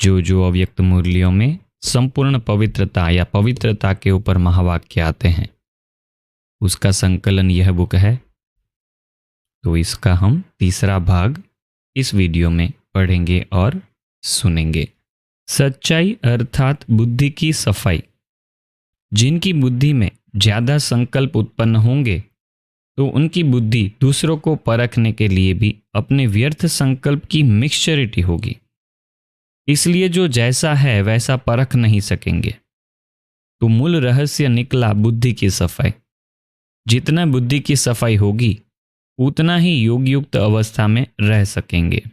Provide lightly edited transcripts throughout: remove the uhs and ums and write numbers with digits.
जो जो अव्यक्त मूल्यों में संपूर्ण पवित्रता या पवित्रता के ऊपर महावाक्य आते हैं, उसका संकलन यह बुक है। तो इसका हम तीसरा भाग इस वीडियो में पढ़ेंगे और सुनेंगे। सच्चाई अर्थात बुद्धि की सफाई। जिनकी बुद्धि में ज़्यादा संकल्प उत्पन्न होंगे तो उनकी बुद्धि दूसरों को परखने के लिए भी अपने व्यर्थ संकल्प की मिक्सचरिटी होगी। इसलिए जो जैसा है वैसा परख नहीं सकेंगे। तो मूल रहस्य निकला बुद्धि की सफाई। जितना बुद्धि की सफाई होगी उतना ही योग युक्त अवस्था में रह सकेंगे।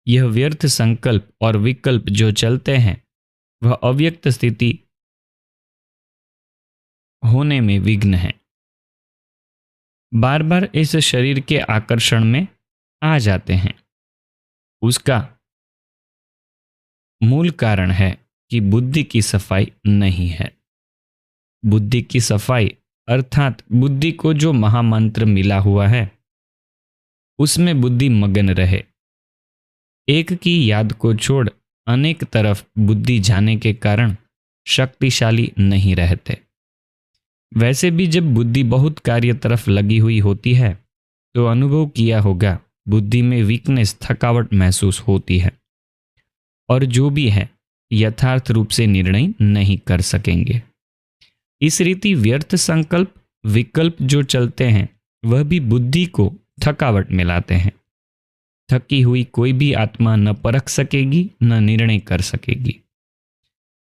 यह व्यर्थ संकल्प और विकल्प जो चलते हैं वह अव्यक्त स्थिति होने में विघ्न है। बार बार इस शरीर के आकर्षण में आ जाते हैं। उसका मूल कारण है कि बुद्धि की सफाई नहीं है। बुद्धि की सफाई अर्थात बुद्धि को जो महामंत्र मिला हुआ है उसमें बुद्धि मगन रहे। एक की याद को छोड़ अनेक तरफ बुद्धि जाने के कारण शक्तिशाली नहीं रहते। वैसे भी जब बुद्धि बहुत कार्य तरफ लगी हुई होती है तो अनुभव किया होगा बुद्धि में वीकनेस, थकावट महसूस होती है और जो भी है यथार्थ रूप से निर्णय नहीं कर सकेंगे। इस रीति व्यर्थ संकल्प विकल्प जो चलते हैं वह भी बुद्धि को थकावट में लाते हैं। थकी हुई कोई भी आत्मा न परख सकेगी न निर्णय कर सकेगी।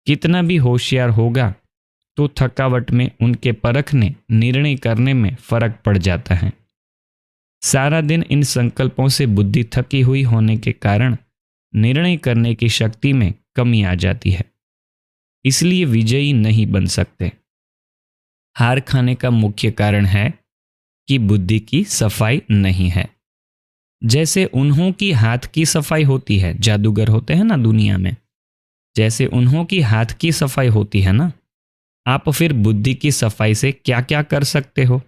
कितना भी होशियार होगा तो थकावट में उनके परखने निर्णय करने में फर्क पड़ जाता है। सारा दिन इन संकल्पों से बुद्धि थकी हुई होने के कारण निर्णय करने की शक्ति में कमी आ जाती है। इसलिए विजयी नहीं बन सकते। हार खाने का मुख्य कारण है कि बुद्धि की सफाई नहीं है। जैसे उन्हों की हाथ की सफाई होती है, जादूगर होते हैं ना दुनिया में, जैसे उन्हों की हाथ की सफाई होती है ना, आप फिर बुद्धि की सफाई से क्या क्या कर सकते हो?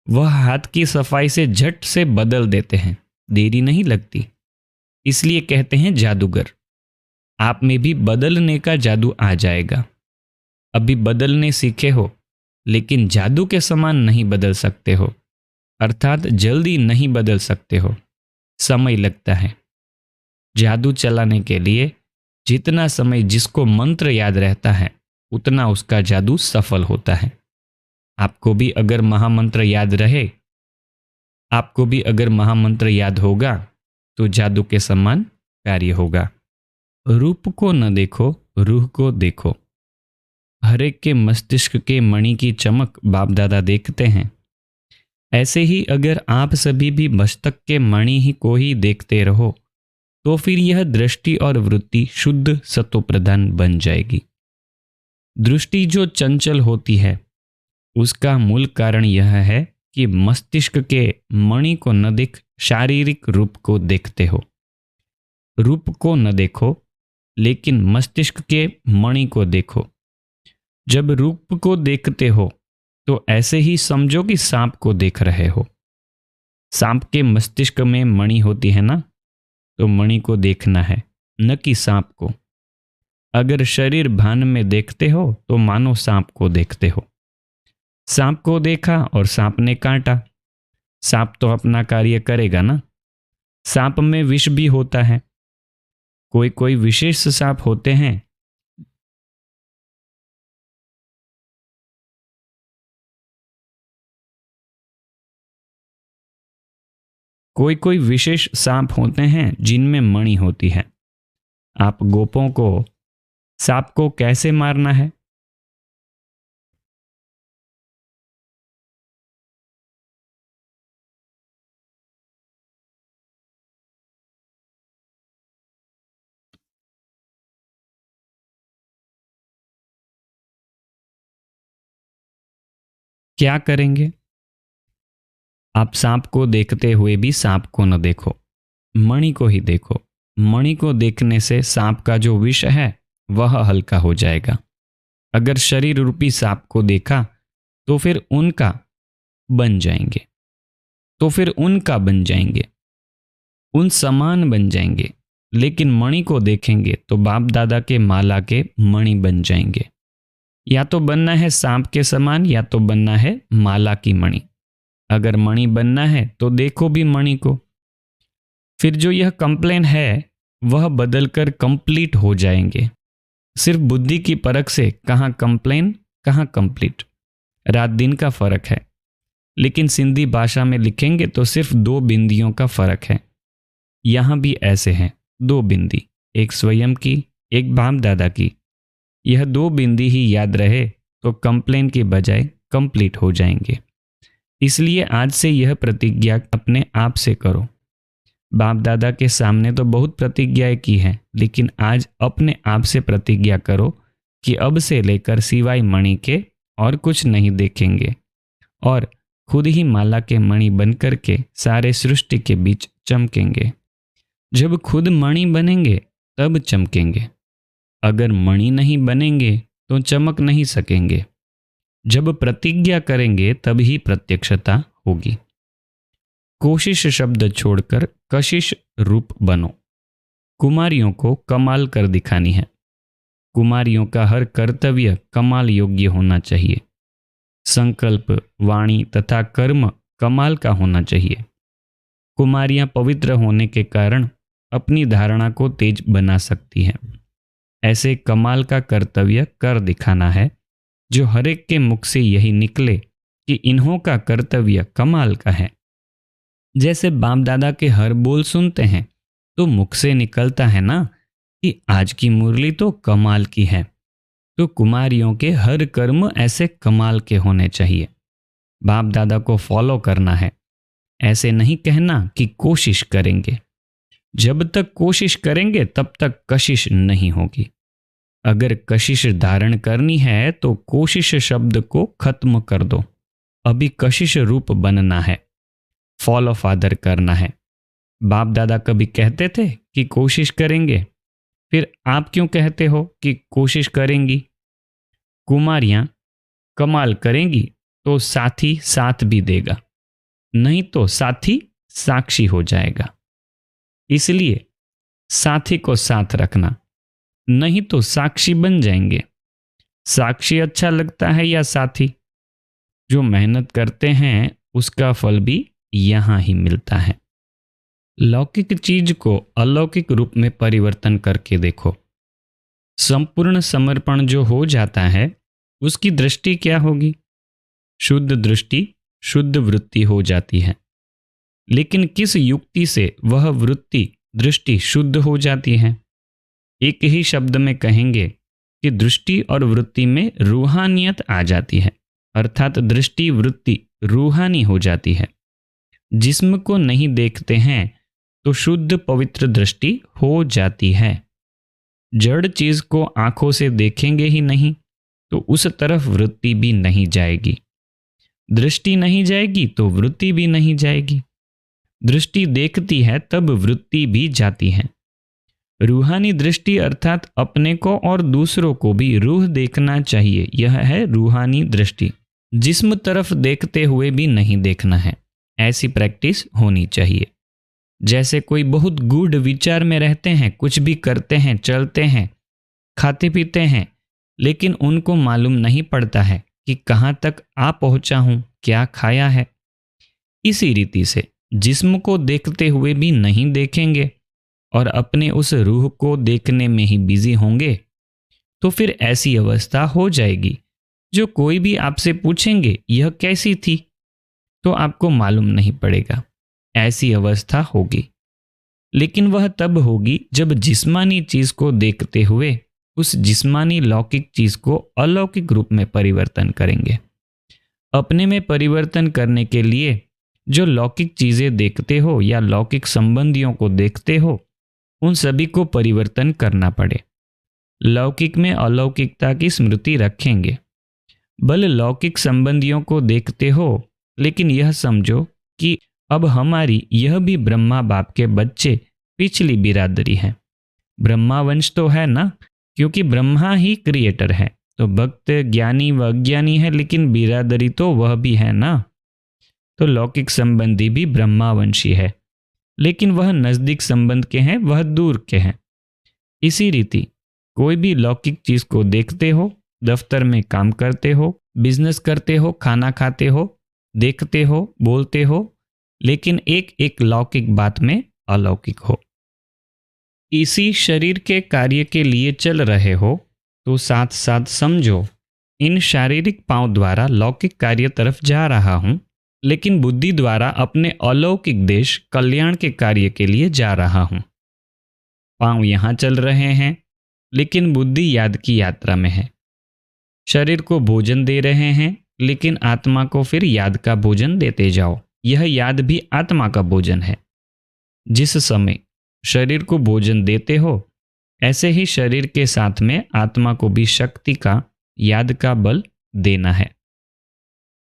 वह हाथ की सफाई से झट से बदल देते हैं, देरी नहीं लगती। इसलिए कहते हैं जादूगर। आप में भी बदलने का जादू आ जाएगा। अभी बदलने सीखे हो लेकिन जादू के समान नहीं बदल सकते हो, अर्थात जल्दी नहीं बदल सकते हो, समय लगता है। जादू चलाने के लिए जितना समय जिसको मंत्र याद रहता है उतना उसका जादू सफल होता है। आपको भी अगर महामंत्र याद होगा तो जादू के समान कार्य होगा। रूप को न देखो, रूह को देखो। हर एक के मस्तिष्क के मणि की चमक बाप दादा देखते हैं। ऐसे ही अगर आप सभी भी मस्तक के मणि ही को ही देखते रहो तो फिर यह दृष्टि और वृत्ति शुद्ध सत्व प्रधान बन जाएगी। दृष्टि जो चंचल होती है उसका मूल कारण यह है कि मस्तिष्क के मणि को न देख शारीरिक रूप को देखते हो। रूप को न देखो लेकिन मस्तिष्क के मणि को देखो। जब रूप को देखते हो तो ऐसे ही समझो कि सांप को देख रहे हो। सांप के मस्तिष्क में मणि होती है ना, तो मणि को देखना है न कि सांप को। अगर शरीर भान में देखते हो तो मानो सांप को देखते हो। सांप को देखा और सांप ने काटा, सांप तो अपना कार्य करेगा ना। सांप में विष भी होता है। कोई कोई विशेष सांप होते हैं जिनमें मणि होती है। आप गोपों को सांप को कैसे मारना है? क्या करेंगे? आप सांप को देखते हुए भी सांप को न देखो, मणि को ही देखो। मणि को देखने से सांप का जो विष है वह हल्का हो जाएगा। अगर शरीर रूपी सांप को देखा तो फिर उनका बन जाएंगे, उन समान बन जाएंगे। लेकिन मणि को देखेंगे तो बाप दादा के माला के मणि बन जाएंगे। या तो बनना है सांप के समान या तो बनना है माला की मणि। अगर मणि बनना है तो देखो भी मणि को। फिर जो यह कंप्लेन है वह बदलकर कंप्लीट हो जाएंगे। सिर्फ बुद्धि की परख से कहाँ कंप्लेन कहाँ कंप्लीट, रात दिन का फर्क है। लेकिन सिंधी भाषा में लिखेंगे तो सिर्फ 2 बिंदियों का फर्क है। यहां भी ऐसे हैं 2 बिंदी, एक स्वयं की, एक बाप दादा की। यह 2 बिंदी ही याद रहे तो कंप्लेन की बजाय कंप्लीट हो जाएंगे। इसलिए आज से यह प्रतिज्ञा अपने आप से करो। बाप दादा के सामने तो बहुत प्रतिज्ञाएं की हैं, लेकिन आज अपने आप से प्रतिज्ञा करो कि अब से लेकर सिवाय मणि के और कुछ नहीं देखेंगे और खुद ही माला के मणि बनकर के सारे सृष्टि के बीच चमकेंगे। जब खुद मणि बनेंगे तब चमकेंगे। अगर मणि नहीं बनेंगे तो चमक नहीं सकेंगे। जब प्रतिज्ञा करेंगे तब ही प्रत्यक्षता होगी। कोशिश शब्द छोड़कर कशिश रूप बनो। कुमारियों को कमाल कर दिखानी है। कुमारियों का हर कर्तव्य कमाल योग्य होना चाहिए। संकल्प, वाणी तथा कर्म कमाल का होना चाहिए। कुमारियां पवित्र होने के कारण अपनी धारणा को तेज बना सकती हैं। ऐसे कमाल का कर्तव्य कर दिखाना है जो हर एक के मुख से यही निकले कि इन्हों का कर्तव्य कमाल का है। जैसे बाप दादा के हर बोल सुनते हैं तो मुख से निकलता है ना कि आज की मुरली तो कमाल की है। तो कुमारियों के हर कर्म ऐसे कमाल के होने चाहिए। बाप दादा को फॉलो करना है। ऐसे नहीं कहना कि कोशिश करेंगे। जब तक कोशिश करेंगे तब तक कशिश नहीं होगी। अगर कशिश धारण करनी है तो कोशिश शब्द को खत्म कर दो। अभी कशिश रूप बनना है, फॉलो फादर करना है। बाप दादा कभी कहते थे कि कोशिश करेंगे, फिर आप क्यों कहते हो कि कोशिश करेंगी? कुमारियां कमाल करेंगी तो साथी साथ भी देगा, नहीं तो साथी साक्षी हो जाएगा। इसलिए साथी को साथ रखना, नहीं तो साक्षी बन जाएंगे। साक्षी अच्छा लगता है या साथी? जो मेहनत करते हैं उसका फल भी यहां ही मिलता है। लौकिक चीज को अलौकिक रूप में परिवर्तन करके देखो। संपूर्ण समर्पण जो हो जाता है उसकी दृष्टि क्या होगी? शुद्ध दृष्टि, शुद्ध वृत्ति हो जाती है। लेकिन किस युक्ति से वह वृत्ति दृष्टि शुद्ध हो जाती है? एक ही शब्द में कहेंगे कि दृष्टि और वृत्ति में रूहानियत आ जाती है, अर्थात दृष्टि वृत्ति रूहानी हो जाती है। जिस्म को नहीं देखते हैं तो शुद्ध पवित्र दृष्टि हो जाती है। जड़ चीज को आंखों से देखेंगे ही नहीं तो उस तरफ वृत्ति भी नहीं जाएगी। दृष्टि नहीं जाएगी तो वृत्ति भी नहीं जाएगी। दृष्टि देखती है तब वृत्ति भी जाती है। रूहानी दृष्टि अर्थात अपने को और दूसरों को भी रूह देखना चाहिए, यह है रूहानी दृष्टि। जिस्म तरफ देखते हुए भी नहीं देखना है, ऐसी प्रैक्टिस होनी चाहिए। जैसे कोई बहुत गूढ़ विचार में रहते हैं, कुछ भी करते हैं, चलते हैं, खाते पीते हैं, लेकिन उनको मालूम नहीं पड़ता है कि कहाँ तक आ पहुँचा हूँ, क्या खाया है। इसी रीति से जिस्म को देखते हुए भी नहीं देखेंगे और अपने उस रूह को देखने में ही बिजी होंगे तो फिर ऐसी अवस्था हो जाएगी जो कोई भी आपसे पूछेंगे यह कैसी थी तो आपको मालूम नहीं पड़ेगा। ऐसी अवस्था होगी। लेकिन वह तब होगी जब जिस्मानी चीज को देखते हुए उस जिस्मानी लौकिक चीज को अलौकिक रूप में परिवर्तन करेंगे। अपने में परिवर्तन करने के लिए जो लौकिक चीजें देखते हो या लौकिक संबंधियों को देखते हो उन सभी को परिवर्तन करना पड़े। लौकिक में अलौकिकता की स्मृति रखेंगे। बल लौकिक संबंधियों को देखते हो, लेकिन यह समझो कि अब हमारी यह भी ब्रह्मा बाप के बच्चे पिछली बिरादरी है। ब्रह्मा वंश तो है ना, क्योंकि ब्रह्मा ही क्रिएटर है। तो भक्त ज्ञानी व अज्ञानी है, लेकिन बिरादरी तो वह भी है ना। तो लौकिक संबंधी भी ब्रह्मावंशी है, लेकिन वह नज़दीक संबंध के हैं, वह दूर के हैं। इसी रीति कोई भी लौकिक चीज को देखते हो, दफ्तर में काम करते हो, बिजनेस करते हो, खाना खाते हो, देखते हो, बोलते हो, लेकिन एक एक लौकिक बात में अलौकिक हो। इसी शरीर के कार्य के लिए चल रहे हो तो साथ साथ समझो, इन शारीरिक पांव द्वारा लौकिक कार्य तरफ जा रहा हूं, लेकिन बुद्धि द्वारा अपने अलौकिक देश कल्याण के कार्य के लिए जा रहा हूं। पांव यहां चल रहे हैं, लेकिन बुद्धि याद की यात्रा में है। शरीर को भोजन दे रहे हैं, लेकिन आत्मा को फिर याद का भोजन देते जाओ। यह याद भी आत्मा का भोजन है। जिस समय शरीर को भोजन देते हो, ऐसे ही शरीर के साथ में आत्मा को भी शक्ति का, याद का बल देना है।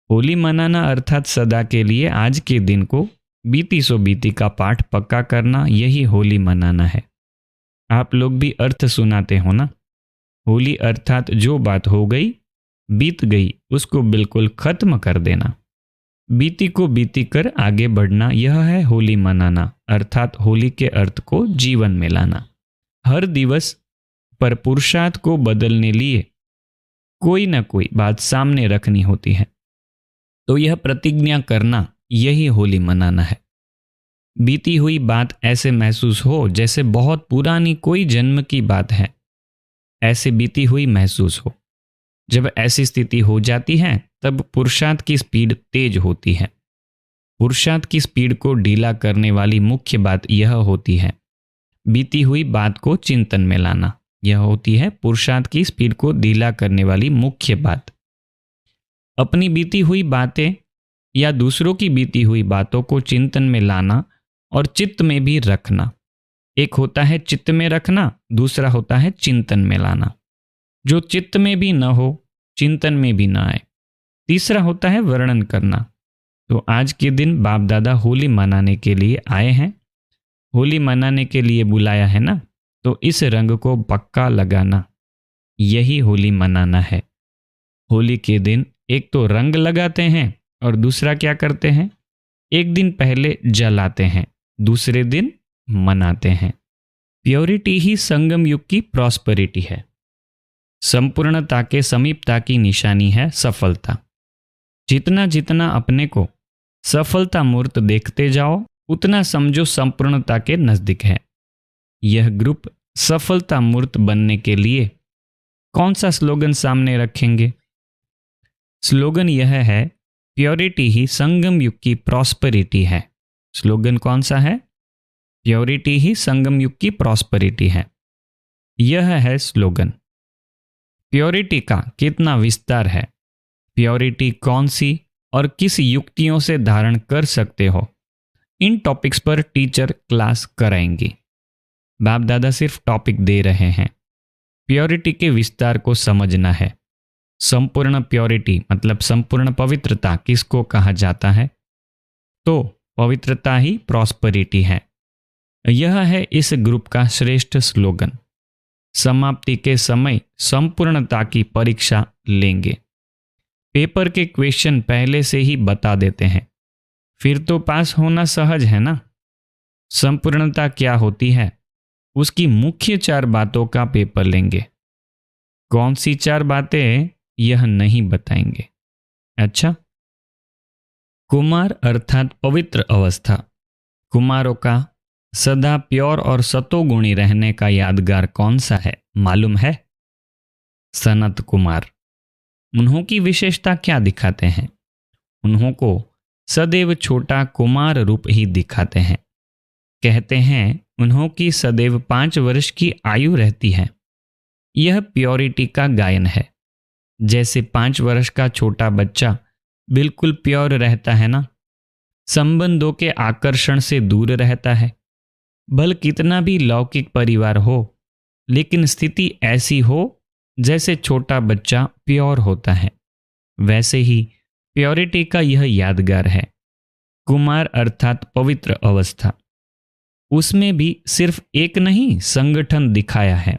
होली मनाना अर्थात सदा के लिए आज के दिन को बीती सो बीती का पाठ पक्का करना, यही होली मनाना है। आप लोग भी अर्थ सुनाते हो ना। होली अर्थात जो बात हो गई, बीत गई, उसको बिल्कुल खत्म कर देना। बीती को बीती कर आगे बढ़ना, यह है होली मनाना, अर्थात होली के अर्थ को जीवन में लाना। हर दिवस पर पुरुषार्थ को बदलने लिए कोई न कोई बात सामने रखनी होती है, तो यह प्रतिज्ञा करना, यही होली मनाना है। बीती हुई बात ऐसे महसूस हो जैसे बहुत पुरानी कोई जन्म की बात है, ऐसे बीती हुई महसूस हो। जब ऐसी स्थिति हो जाती है तब पुरुषार्थ की स्पीड तेज होती है। पुरुषार्थ की स्पीड को ढीला करने वाली मुख्य बात यह होती है, बीती हुई बात को चिंतन में लाना। यह होती है पुरुषार्थ की स्पीड को ढीला करने वाली मुख्य बात। अपनी बीती हुई बातें या दूसरों की बीती हुई बातों को चिंतन में लाना और चित्त में भी रखना। एक होता है चित्त में रखना, दूसरा होता है चिंतन में लाना। जो चित्त में भी न हो, चिंतन में भी न आए, तीसरा होता है वर्णन करना। तो आज के दिन बाप दादा होली मनाने के लिए आए हैं, होली मनाने के लिए बुलाया है ना, तो इस रंग को पक्का लगाना, यही होली मनाना है। होली के दिन एक तो रंग लगाते हैं और दूसरा क्या करते हैं, एक दिन पहले जलाते हैं, दूसरे दिन मनाते हैं। प्योरिटी ही संगम युग की प्रॉस्पेरिटी है। संपूर्णता के समीपता की निशानी है सफलता। जितना जितना अपने को सफलता मूर्त देखते जाओ, उतना समझो संपूर्णता के नजदीक है। यह ग्रुप सफलता मूर्त बनने के लिए कौन सा स्लोगन सामने रखेंगे? स्लोगन यह है, प्योरिटी ही संगम युग की प्रॉस्पेरिटी है। स्लोगन कौन सा है? प्योरिटी ही संगम युग की प्रॉस्पेरिटी है। यह है स्लोगन। प्योरिटी का कितना विस्तार है, प्योरिटी कौन सी और किस युक्तियों से धारण कर सकते हो, इन टॉपिक्स पर टीचर क्लास कराएंगी। बाप दादा सिर्फ टॉपिक दे रहे हैं। प्योरिटी के विस्तार को समझना है। संपूर्ण प्योरिटी मतलब संपूर्ण पवित्रता किसको कहा जाता है? तो पवित्रता ही प्रॉस्पेरिटी है। यह है इस ग्रुप का श्रेष्ठ स्लोगन। समाप्ति के समय संपूर्णता की परीक्षा लेंगे। पेपर के क्वेश्चन पहले से ही बता देते हैं, फिर तो पास होना सहज है ना। संपूर्णता क्या होती है, उसकी मुख्य 4 बातों का पेपर लेंगे। कौन सी 4 बातें, यह नहीं बताएंगे। अच्छा, कुमार अर्थात पवित्र अवस्था। कुमारों का सदा प्योर और सतोगुणी रहने का यादगार कौन सा है, मालूम है? सनत कुमार। उन्हों की विशेषता क्या दिखाते हैं? उन्हों को सदैव छोटा कुमार रूप ही दिखाते हैं। कहते हैं उन्हों की सदैव 5 वर्ष की आयु रहती है। यह प्योरिटी का गायन है। जैसे 5 वर्ष का छोटा बच्चा बिल्कुल प्योर रहता है ना, संबंधों के आकर्षण से दूर रहता है। भले कितना भी लौकिक परिवार हो, लेकिन स्थिति ऐसी हो जैसे छोटा बच्चा प्योर होता है, वैसे ही प्योरिटी का यह यादगार है। कुमार अर्थात पवित्र अवस्था। उसमें भी सिर्फ एक नहीं, संगठन दिखाया है।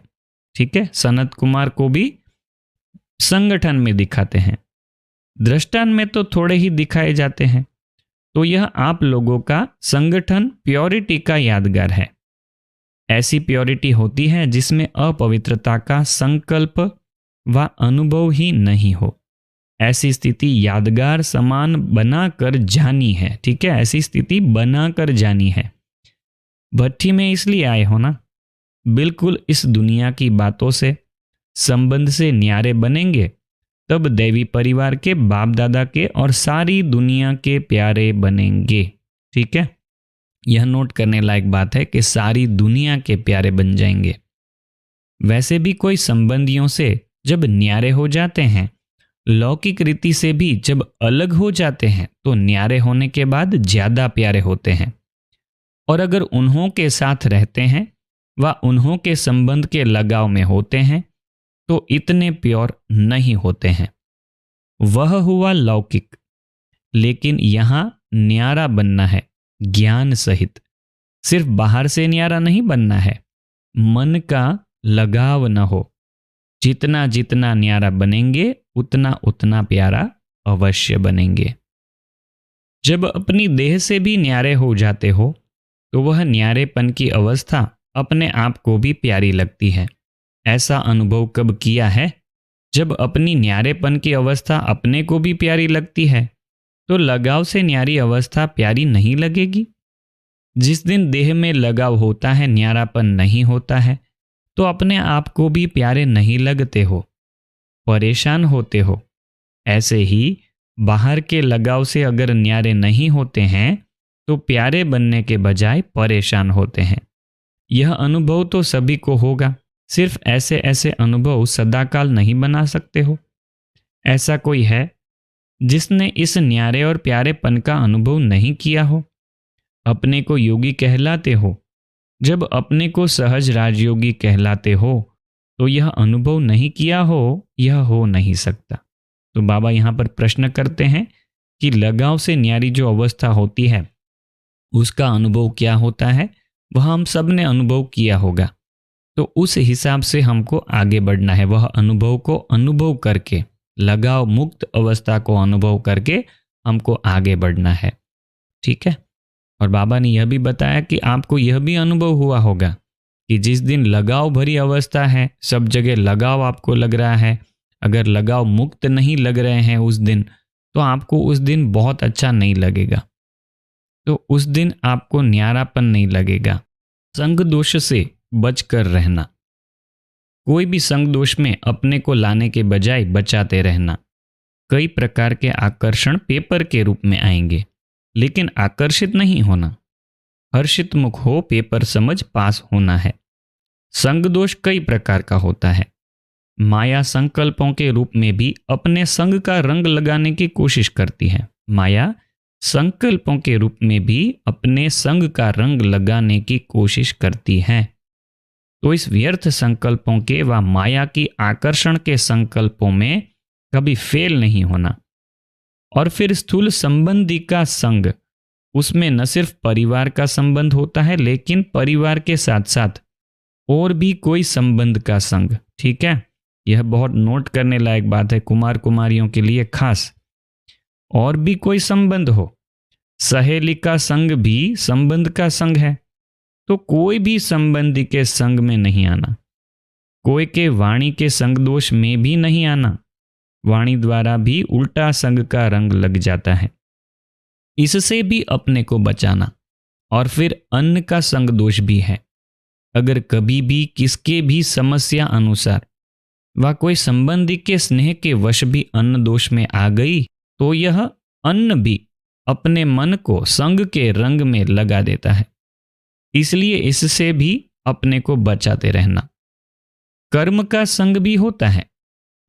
ठीक है, सनत कुमार को भी संगठन में दिखाते हैं। दृष्टांत में तो थोड़े ही दिखाए जाते हैं। तो यह आप लोगों का संगठन प्योरिटी का यादगार है। ऐसी प्योरिटी होती है जिसमें अपवित्रता का संकल्प व अनुभव ही नहीं हो। ऐसी स्थिति यादगार समान बनाकर जानी है। ठीक है, ऐसी स्थिति बनाकर जानी है। भट्ठी में इसलिए आए हो ना, बिल्कुल इस दुनिया की बातों से संबंध से न्यारे बनेंगे, तब देवी परिवार के बाप दादा के और सारी दुनिया के प्यारे बनेंगे। ठीक है, यह नोट करने लायक बात है कि सारी दुनिया के प्यारे बन जाएंगे। वैसे भी कोई संबंधियों से जब न्यारे हो जाते हैं, लौकिक रीति से भी जब अलग हो जाते हैं, तो न्यारे होने के बाद ज्यादा प्यारे होते हैं। और अगर उन्हों के साथ रहते हैं व उन्हों के संबंध के लगाव में होते हैं, तो इतने प्योर नहीं होते हैं। वह हुआ लौकिक। लेकिन यहां न्यारा बनना है ज्ञान सहित। सिर्फ बाहर से न्यारा नहीं बनना है, मन का लगाव न हो। जितना जितना न्यारा बनेंगे उतना उतना प्यारा अवश्य बनेंगे। जब अपनी देह से भी न्यारे हो जाते हो, तो वह न्यारेपन की अवस्था अपने आप को भी प्यारी लगती है। ऐसा अनुभव कब किया है? जब अपनी न्यारेपन की अवस्था अपने को भी प्यारी लगती है, तो लगाव से न्यारी अवस्था प्यारी नहीं लगेगी। जिस दिन देह में लगाव होता है, न्यारापन नहीं होता है, तो अपने आप को भी प्यारे नहीं लगते हो, परेशान होते हो। ऐसे ही बाहर के लगाव से अगर न्यारे नहीं होते हैं, तो प्यारे बनने के बजाय परेशान होते हैं। यह अनुभव तो सभी को होगा। सिर्फ ऐसे ऐसे अनुभव सदाकाल नहीं बना सकते हो। ऐसा कोई है जिसने इस न्यारे और प्यारेपन का अनुभव नहीं किया हो? अपने को योगी कहलाते हो, जब अपने को सहज राजयोगी कहलाते हो, तो यह अनुभव नहीं किया हो, यह हो नहीं सकता। तो बाबा यहाँ पर प्रश्न करते हैं कि लगाव से न्यारी जो अवस्था होती है, उसका अनुभव क्या होता है? वह हम सब ने अनुभव किया होगा। तो उस हिसाब से हमको आगे बढ़ना है। वह अनुभव को अनुभव करके, लगाव मुक्त अवस्था को अनुभव करके हमको आगे बढ़ना है। ठीक है। और बाबा ने यह भी बताया कि आपको यह भी अनुभव हुआ होगा कि जिस दिन लगाव भरी अवस्था है, सब जगह लगाव आपको लग रहा है, अगर लगाव मुक्त नहीं लग रहे हैं उस दिन, तो आपको उस दिन बहुत अच्छा नहीं लगेगा। तो उस दिन आपको न्यारापन नहीं लगेगा। संग दोष से बचकर रहना। कोई भी संग दोष में अपने को लाने के बजाय बचाते रहना। कई प्रकार के आकर्षण पेपर के रूप में आएंगे, लेकिन आकर्षित नहीं होना। हर्षित मुख हो, पेपर समझ पास होना है। संग दोष कई प्रकार का होता है। माया संकल्पों के रूप में भी अपने संग का रंग लगाने की कोशिश करती है। माया संकल्पों के रूप में भी अपने संग का रंग लगाने की कोशिश करती है। तो इस व्यर्थ संकल्पों के व माया की आकर्षण के संकल्पों में कभी फेल नहीं होना। और फिर स्थूल संबंधी का संग, उसमें न सिर्फ परिवार का संबंध होता है, लेकिन परिवार के साथ साथ और भी कोई संबंध का संग। ठीक है, यह बहुत नोट करने लायक बात है कुमार कुमारियों के लिए खास। और भी कोई संबंध हो, सहेली का संग भी संबंध का संग है। तो कोई भी संबंधी के संग में नहीं आना, कोई के वाणी के संग दोष में भी नहीं आना। वाणी द्वारा भी उल्टा संग का रंग लग जाता है, इससे भी अपने को बचाना। और फिर अन्न का संग दोष भी है। अगर कभी भी किसके भी समस्या अनुसार व कोई संबंधी के स्नेह के वश भी अन्न दोष में आ गई, तो यह अन्न भी अपने मन को संग के रंग में लगा देता है। इसलिए इससे भी अपने को बचाते रहना। कर्म का संग भी होता है,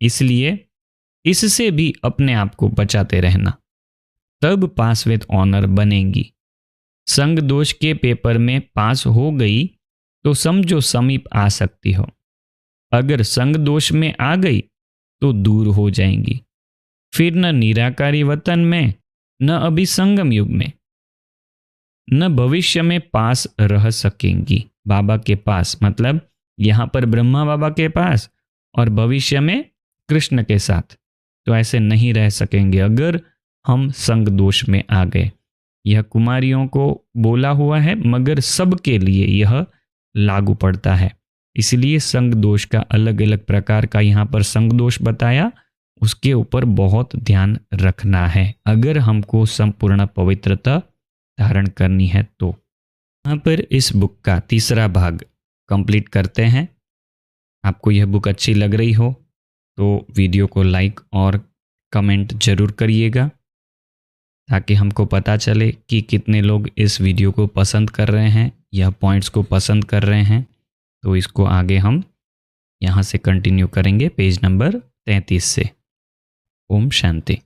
इसलिए इससे भी अपने आप को बचाते रहना। तब पास विद ऑनर बनेंगी। संग दोष के पेपर में पास हो गई तो समझो समीप आ सकती हो। अगर संग दोष में आ गई तो दूर हो जाएंगी। फिर न निराकारी वतन में, न अभी संगम युग में, न भविष्य में पास रह सकेंगी। बाबा के पास मतलब यहाँ पर ब्रह्मा बाबा के पास, और भविष्य में कृष्ण के साथ। तो ऐसे नहीं रह सकेंगे अगर हम संग दोष में आ गए। यह कुमारियों को बोला हुआ है, मगर सबके लिए यह लागू पड़ता है। इसलिए संग दोष का अलग अलग प्रकार का यहाँ पर संग दोष बताया, उसके ऊपर बहुत ध्यान रखना है अगर हमको संपूर्ण पवित्रता धारण करनी है तो। यहाँ पर इस बुक का तीसरा भाग कंप्लीट करते हैं। आपको यह बुक अच्छी लग रही हो तो वीडियो को लाइक और कमेंट जरूर करिएगा, ताकि हमको पता चले कि कितने लोग इस वीडियो को पसंद कर रहे हैं, यह पॉइंट्स को पसंद कर रहे हैं। तो इसको आगे हम यहाँ से कंटिन्यू करेंगे पेज नंबर 33 से। ओम शांति।